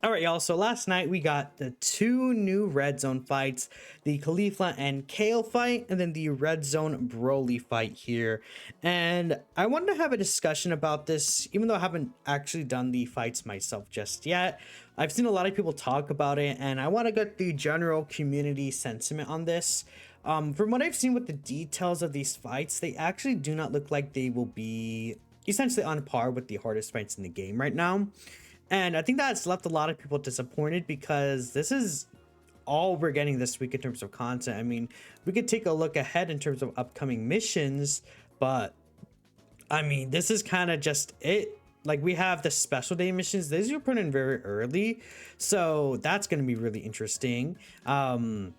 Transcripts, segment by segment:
All right, y'all. So last night we got the two new red zone fights, the Khalifa and Kale fight, and then the red zone Broly fight here. And I wanted to have a discussion about this, even though I haven't actually done the fights myself just yet. I've seen a lot of people talk about it, and I want to get the general community sentiment on this. From what I've seen with the details of these fights, they actually do not look like they will be essentially on par with the hardest fights in the game right now. And I think that's left a lot of people disappointed because this is all we're getting this week in terms of content. I mean, we could take a look ahead in terms of upcoming missions, but I mean, this is kind of just it. Like, we have the special day missions. These are put in very early, so that's going to be really interesting. Infinite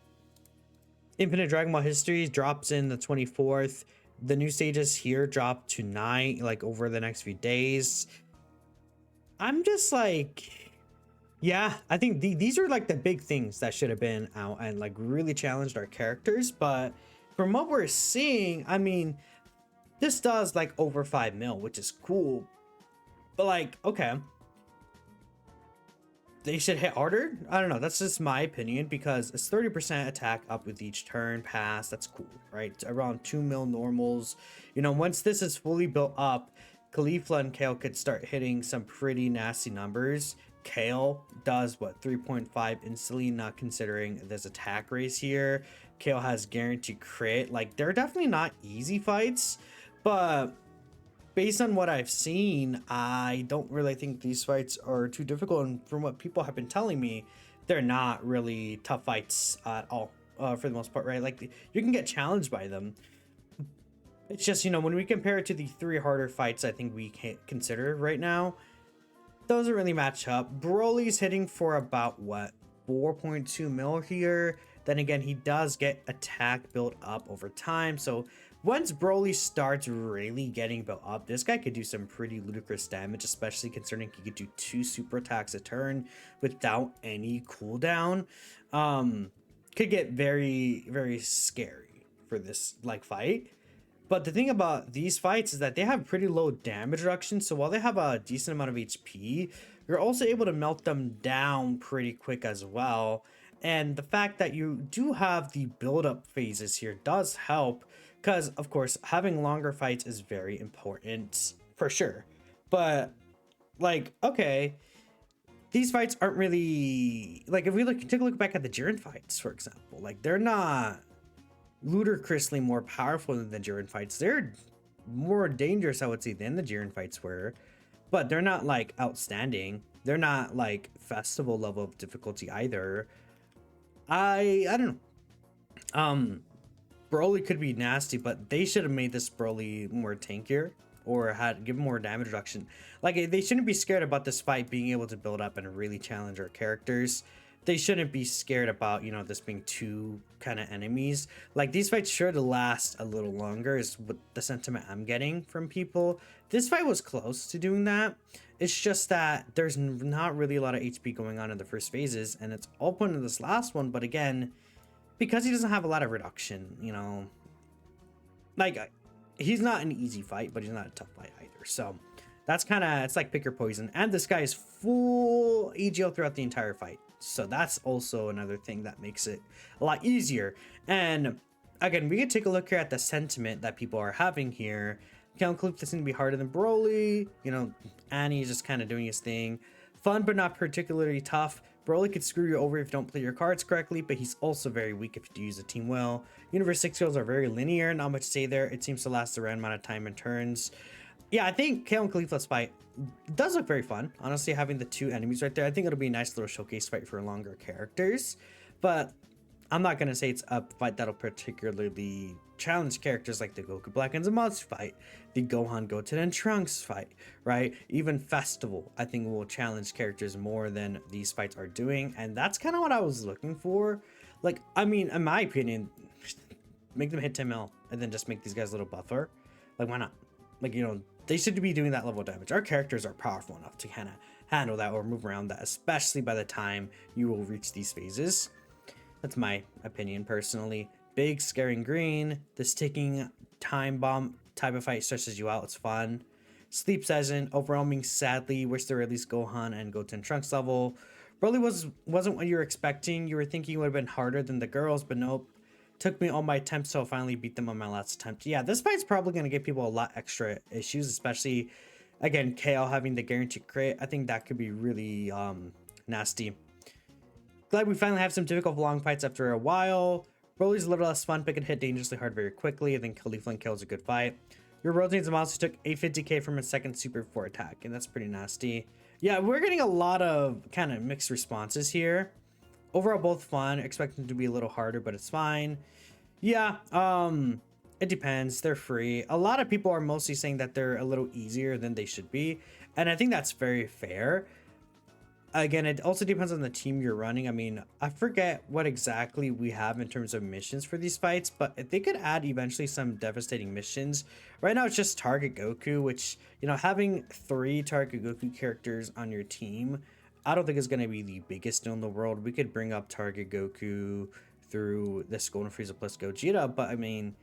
Dragon Ball History drops in the 24th. The new stages here drop tonight, like over the next few days. I'm just like, yeah, I think these are like the big things that should have been out and like really challenged our characters. But from what we're seeing, I mean, this does like over 5 mil, which is cool. But like, okay, they should hit harder. I don't know. That's just my opinion because it's 30% attack up with each turn pass. That's cool, right? It's around 2 mil normals. You know, once this is fully built up, Khalifa and Kale could start hitting some pretty nasty numbers. Kale does what, 3.5 instantly, not considering this attack race here. Kale has guaranteed crit. Like, they're definitely not easy fights, but based on what I've seen, I don't really think these fights are too difficult. And from what people have been telling me, they're not really tough fights at all, for the most part, right? Like, you can get challenged by them. It's just, you know, when we compare it to the 3 harder fights I think we can consider right now, those don't really match up. Broly's hitting for about, what, 4.2 mil here. Then again, he does get attack built up over time. So once Broly starts really getting built up, this guy could do some pretty ludicrous damage, especially considering he could do 2 super attacks a turn without any cooldown. Could get very, very scary for this like fight. But the thing about these fights is that they have pretty low damage reduction, so while they have a decent amount of HP, you're also able to melt them down pretty quick as well. And the fact that you do have the build-up phases here does help, because of course having longer fights is very important for sure. But like, okay, these fights aren't really like, if we look take a look back at the Jiren fights, for example, like they're not ludicrously more powerful than the Jiren fights. They're more dangerous, I would say, than the Jiren fights were, but they're not like outstanding. They're not like festival level of difficulty either. I don't know. Broly could be nasty, but they should have made this Broly more tankier or had give more damage reduction. Like, they shouldn't be scared about this fight being able to build up and really challenge our characters. They shouldn't be scared about, you know, this being 2 kind of enemies. Like, these fights should last a little longer is what the sentiment I'm getting from people. This fight was close to doing that. It's just that there's not really a lot of HP going on in the first phases, and it's all put into this last one. But again, because he doesn't have a lot of reduction, you know, like, he's not an easy fight, but he's not a tough fight either. So that's kind of, it's like pick your poison. And this guy is full AGL throughout the entire fight. So that's also another thing that makes it a lot easier. And again, we can take a look here at the sentiment that people are having here. Count Clip is going to be harder than Broly. You know, Annie is just kind of doing his thing. Fun, but not particularly tough. Broly could screw you over if you don't play your cards correctly, but he's also very weak if you do use the team well. Universe 6 skills are very linear, not much to say there. It seems to last a random amount of time and turns. Yeah, I think Kale and Khalifa's fight does look very fun. Honestly, having the 2 enemies right there, I think it'll be a nice little showcase fight for longer characters. But I'm not going to say it's a fight that'll particularly challenge characters like the Goku Black and Zamasu fight, the Gohan Goten and Trunks fight, right? Even Festival, I think, will challenge characters more than these fights are doing. And that's kind of what I was looking for. Like, I mean, in my opinion, make them hit 10 mil and then just make these guys a little buffer. Like, why not? Like, you know, they should be doing that level of damage. Our characters are powerful enough to kind of handle that or move around that, especially by the time you will reach these phases. That's my opinion personally. Big scaring green. This ticking time bomb type of fight stretches you out. It's fun. Sleep session. Overwhelming sadly. Wish they were at least Gohan and Goten Trunks level. Broly wasn't what you were expecting. You were thinking it would have been harder than the girls, but nope. Took me all my attempts, so I finally beat them on my last attempt. Yeah, this fight's probably going to give people a lot extra issues, especially, again, KO having the guaranteed crit. I think that could be really nasty. Glad we finally have some difficult long fights after a while. Broly's a little less fun, but can hit dangerously hard very quickly. I think Caulifla kills a good fight. Your world needs a monster took 850k from a second super 4 attack, and that's pretty nasty. Yeah, we're getting a lot of kind of mixed responses here. Overall, both fun. Expect them to be a little harder, but it's fine. Yeah, it depends. They're free. A lot of people are mostly saying that they're a little easier than they should be, and I think that's very fair. Again, it also depends on the team you're running. I mean, I forget what exactly we have in terms of missions for these fights, but if they could add eventually some devastating missions. Right now, it's just Target Goku, which, you know, having 3 Target Goku characters on your team, I don't think is going to be the biggest deal in the world. We could bring up Target Goku through this Golden Frieza plus Gogeta, but I mean,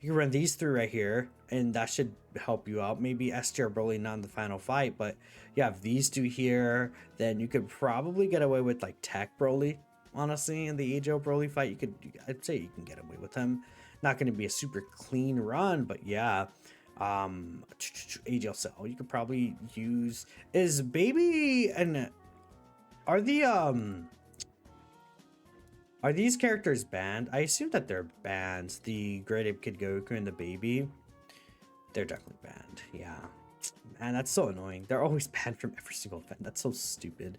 you can run these through right here, and that should help you out. Maybe STR Broly not in the final fight, but you have these 2 here. Then you could probably get away with like Tech Broly. Honestly, in the Age Broly fight, I'd say you can get away with him. Not going to be a super clean run, but yeah. AGL Cell, you could probably use. Is Baby and are these characters banned? I assume that they're banned. The Great Ape Kid Goku and the Baby. They're definitely banned. Yeah. Man, that's so annoying. They're always banned from every single event. That's so stupid.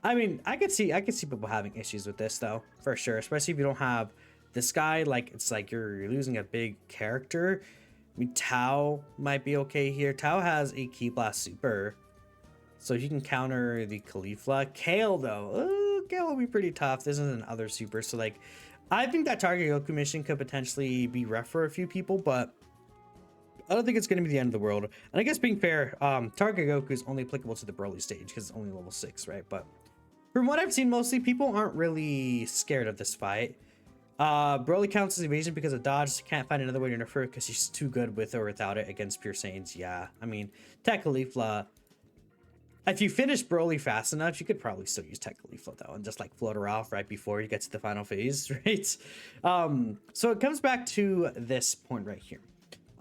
I mean, I could see people having issues with this though, for sure. Especially if you don't have this guy. Like, it's like you're losing a big character. I mean, Tao might be okay here. Tao has a Ki Blast Super, so he can counter the Caulifla. Kale though, Kale will be pretty tough. This is an other super, so like, I think that Target Goku mission could potentially be rough for a few people, but I don't think it's going to be the end of the world. And I guess being fair, Target Goku is only applicable to the Broly stage because it's only level 6, right? But from what I've seen, mostly people aren't really scared of this fight. Broly counts as evasion because of dodge. Can't find another way to nerf her because she's too good with or without it against pure Saiyans. Yeah, I mean, Tech Caulifla. If you finish Broly fast enough, you could probably still use Tech Caulifla though, and just like float her off right before you get to the final phase, right? So it comes back to this point right here.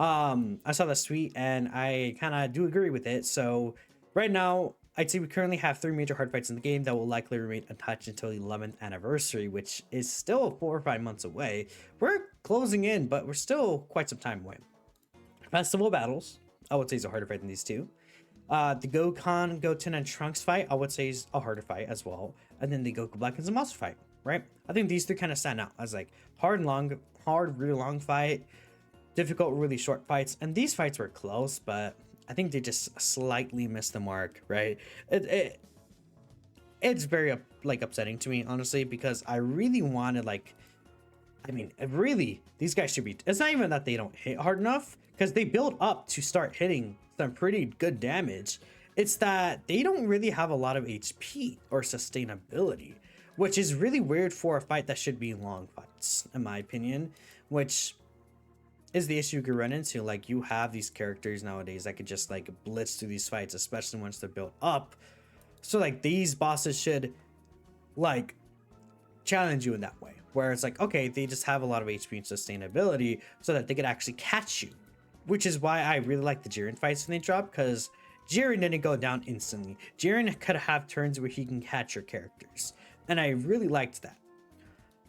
I saw this tweet and I kind of do agree with it. So right now, I'd say we currently have 3 major hard fights in the game that will likely remain untouched until the 11th anniversary, which is still 4 or 5 months away. We're closing in, but we're still quite some time away. Festival battles, I would say, is a harder fight than these 2. The Dokkan, Goten, and Trunks fight, I would say, is a harder fight as well. And then the Goku Black and Zamasu fight, right? I think these 3 kind of stand out as like hard, really long fight, difficult, really short fights. And these fights were close, but I think they just slightly missed the mark, right? It's very like upsetting to me, honestly, because I really wanted, like, I mean, really, these guys should be. It's not even that they don't hit hard enough, because they build up to start hitting some pretty good damage. It's that they don't really have a lot of HP or sustainability, which is really weird for a fight that should be long fights, in my opinion, which is the issue you could run into. Like, you have these characters nowadays that could just like blitz through these fights, especially once they're built up. So like, these bosses should like challenge you in that way, where it's like, okay, they just have a lot of HP and sustainability so that they could actually catch you, which is why I really like the Jiren fights when they drop, because Jiren didn't go down instantly. Jiren could have turns where he can catch your characters, and I really liked that.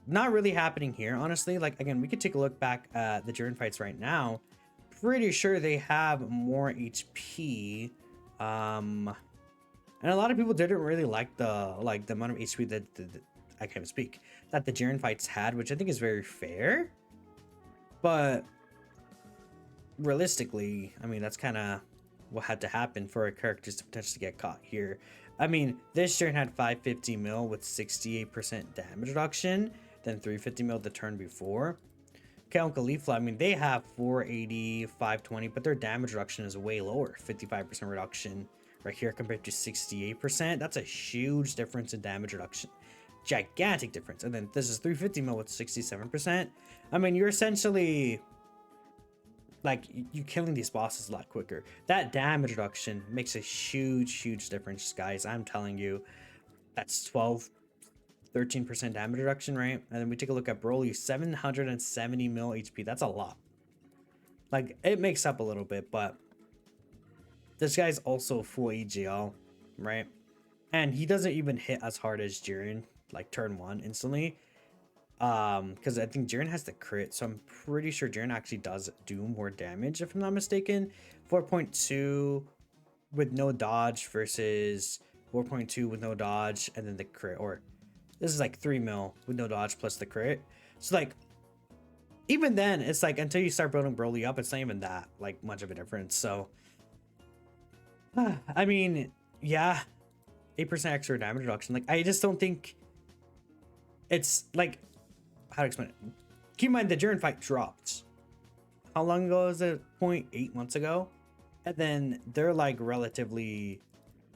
Not really happening here, honestly. Like, again, we could take a look back at the Jiren fights right now. Pretty sure they have more HP, and a lot of people didn't really like the amount of HP that I can't even speak, that the Jiren fights had, which I think is very fair. But realistically, I mean, that's kind of what had to happen for our characters to potentially get caught here. I mean, this Jiren had 550 mil with 68% damage reduction, then 350 mil the turn before. Kale and Caulifla, I mean, they have 480, 520, but their damage reduction is way lower, 55% reduction right here compared to 68%. That's a huge difference in damage reduction. Gigantic difference. And then this is 350 mil with 67%. I mean, you're essentially like, you killing these bosses a lot quicker. That damage reduction makes a huge difference, guys. I'm telling you. That's 12, 13% damage reduction, right? And then we take a look at Broly, 770 mil HP. That's a lot. Like, it makes up a little bit, but this guy's also full AGL, right? And he doesn't even hit as hard as Jiren, like turn 1 instantly. Because I think Jiren has the crit, so I'm pretty sure Jiren actually does do more damage, if I'm not mistaken. 4.2 with no dodge versus 4.2 with no dodge, and then the crit, or this is like 3 mil with no dodge plus the crit. So like, even then, it's like until you start building Broly up, it's not even that like much of a difference. So, I mean, yeah, 8% extra damage reduction. Like, I just don't think it's like, how to explain it. Keep in mind the Jiren fight dropped. How long ago was it? 0.8 months ago. And then they're like relatively,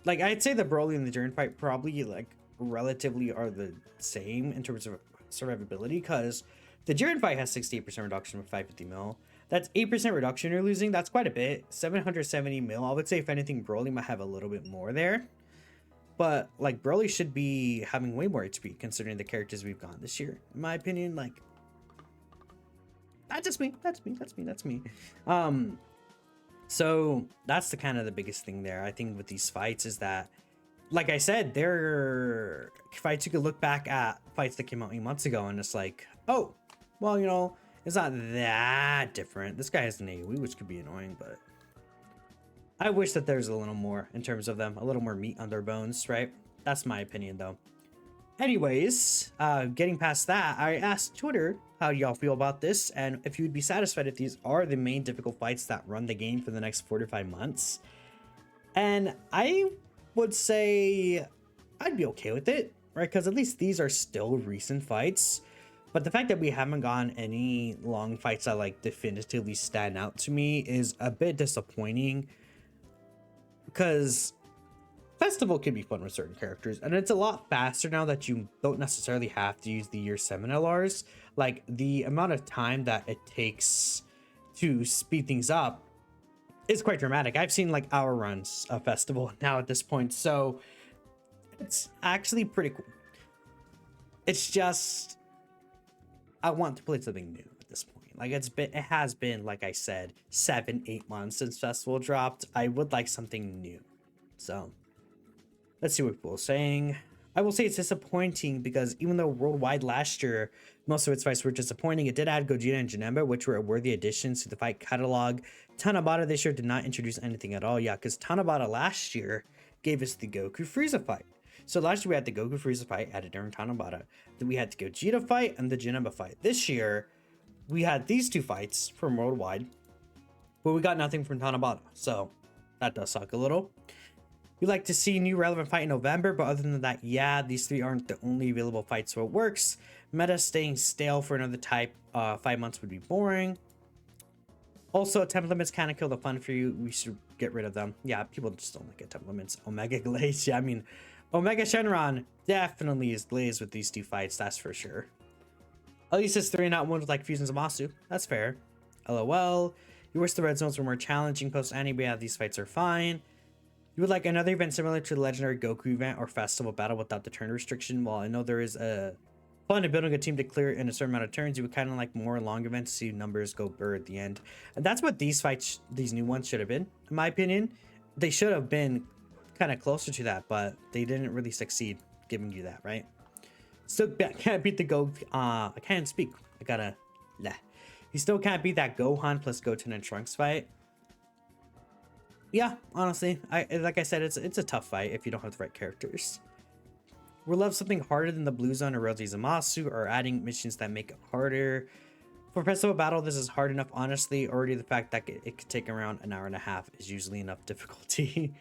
like I'd say the Broly and the Jiren fight probably like relatively are the same in terms of survivability, because the Jiren fight has 68% reduction with 550 mil. That's 8% reduction you're losing. That's quite a bit. 770 mil. I would say if anything, Broly might have a little bit more there. But like Broly should be having way more HP considering the characters we've gotten this year. In my opinion, like that's just me. That's me. So that's the kind of the biggest thing there. I think with these fights is that, like I said, they're fights you could look back at fights that came out 8 months ago and it's like, oh, well, you know, it's not that different. This guy has an AoE, which could be annoying, but I wish that there's a little more in terms of them, a little more meat on their bones, right? That's my opinion, though. Anyways, getting past that, I asked Twitter how y'all feel about this, and if you'd be satisfied if these are the main difficult fights that run the game for the next 4 to 5 months. And I would say I'd be okay with it, right? Because at least these are still recent fights. But the fact that we haven't gotten any long fights that like definitively stand out to me is a bit disappointing. Because Festival can be fun with certain characters, and it's a lot faster now that you don't necessarily have to use the year 7 LRs. Like, the amount of time that it takes to speed things up is quite dramatic. I've seen like hour runs of Festival now at this point, so it's actually pretty cool. It's just, I want to play something new at this point. Like, it has been, like I said, 7-8 months since Festival dropped. I would like something new. So let's see what people are saying. I will say it's disappointing because even though worldwide last year, most of its fights were disappointing, it did add Gogeta and Janemba, which were worthy additions to the fight catalog. Tanabata this year did not introduce anything at all. Yeah, because Tanabata last year gave us the Goku Frieza fight. So last year we had the Goku Frieza fight added during Tanabata. Then we had the Gogeta fight and the Janemba fight. This year, we had these 2 fights from worldwide, but we got nothing from Tanabata. So that does suck a little. We like to see new relevant fight in November, but other than that, yeah, these 3 aren't the only available fights, so it works. Meta staying stale for another type, 5 months would be boring. Also, temp limits kind of kill the fun for you. We should get rid of them. Yeah, people just don't like temp limits. Omega Glaze, yeah, I mean, Omega Shenron definitely is glazed with these 2 fights, that's for sure. At least it's 3 not 1 with like Fusions of Masu. That's fair. LOL. You wish the red zones were more challenging post-anime. Yeah, these fights are fine. You would like another event similar to the legendary Goku event or festival battle without the turn restriction. While I know there is a fun in building a team to clear in a certain amount of turns, you would kind of like more long events to see numbers go burr at the end. And that's what these fights, these new ones should have been, in my opinion. They should have been kind of closer to that, but they didn't really succeed giving you that, right? Still can't beat the I can't speak. I gotta, nah. You still can't beat that Gohan plus Goten and Trunks fight. Yeah, honestly, like I said, it's a tough fight if you don't have the right characters. We'll love something harder than the Blue Zone or Rosy Zamasu, or adding missions that make it harder. For Festival Battle, this is hard enough, honestly. Already the fact that it could take around an hour and a half is usually enough difficulty.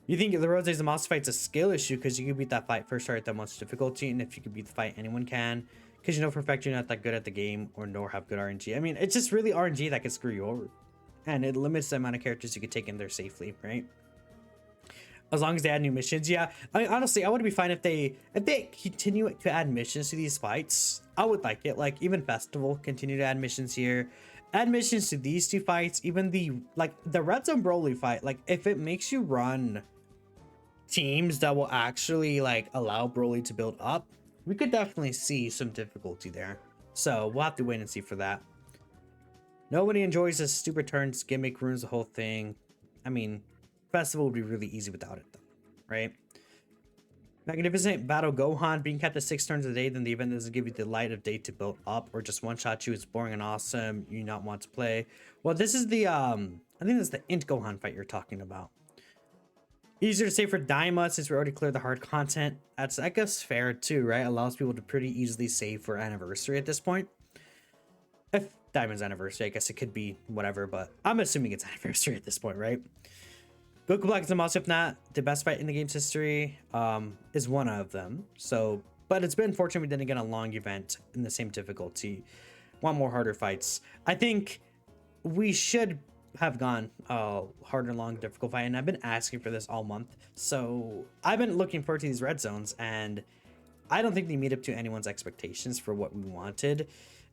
You think the Rosy Zamasu fight's a skill issue because you can beat that fight first start at that much difficulty, and if you can beat the fight, anyone can. Because you know for a fact you're not that good at the game or nor have good RNG. I mean, it's just really RNG that can screw you over. And it limits the amount of characters you could take in there safely, right? As long as they add new missions, yeah. I mean, honestly, I would be fine if they continue to add missions to these fights. I would like it. Like, even Festival, continue to add missions here. Add missions to these 2 fights. Even the Red Zone Broly fight. Like, if it makes you run teams that will actually like allow Broly to build up, we could definitely see some difficulty there. So we'll have to wait and see for that. Nobody enjoys this stupid turns gimmick, ruins the whole thing. I mean, festival would be really easy without it though, right? Magnificent Battle Gohan being kept at 6 turns a day, then the event doesn't give you the light of day to build up, or just one-shot you. It's boring and awesome. You not want to play. Well, this is the I think that's the Int Gohan fight you're talking about. Easier to say for Daima since we already cleared the hard content. That's, I guess, fair too, right? Allows people to pretty easily save for anniversary at this point. If Diamond's anniversary, I guess it could be whatever, but I'm assuming it's anniversary at this point, right? Goku Black is the most, if not the best fight in the game's history, is one of them. So, but it's been fortunate we didn't get a long event in the same difficulty. Want more harder fights. I think we should have gone harder, long, difficult fight, and I've been asking for this all month. So I've been looking forward to these red zones, and I don't think they meet up to anyone's expectations for what we wanted.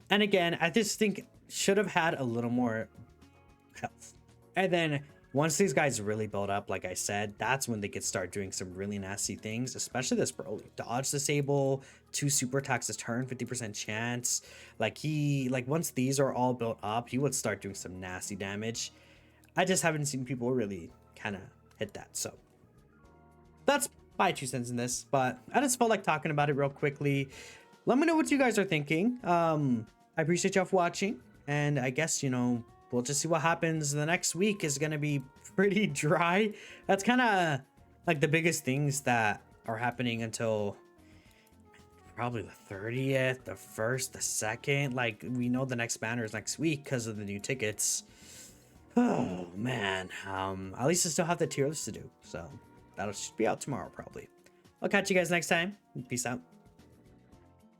And again, I just think should have had a little more health. And then once these guys really build up, like I said, that's when they could start doing some really nasty things, especially this Broly. Dodge disable, 2 super attacks a turn, 50% chance. Like once these are all built up, he would start doing some nasty damage. I just haven't seen people really kind of hit that. So that's my 2 cents in this, but I just felt like talking about it real quickly. Let me know what you guys are thinking. I appreciate y'all for watching, and I guess, you know, we'll just see what happens. The next week is going to be pretty dry. That's kind of like the biggest things that are happening until probably the 30th, the 1st, the 2nd. Like, we know the next banner is next week because of the new tickets. Oh, man. At least I still have the tier list to do. So that'll be out tomorrow, probably. I'll catch you guys next time. Peace out.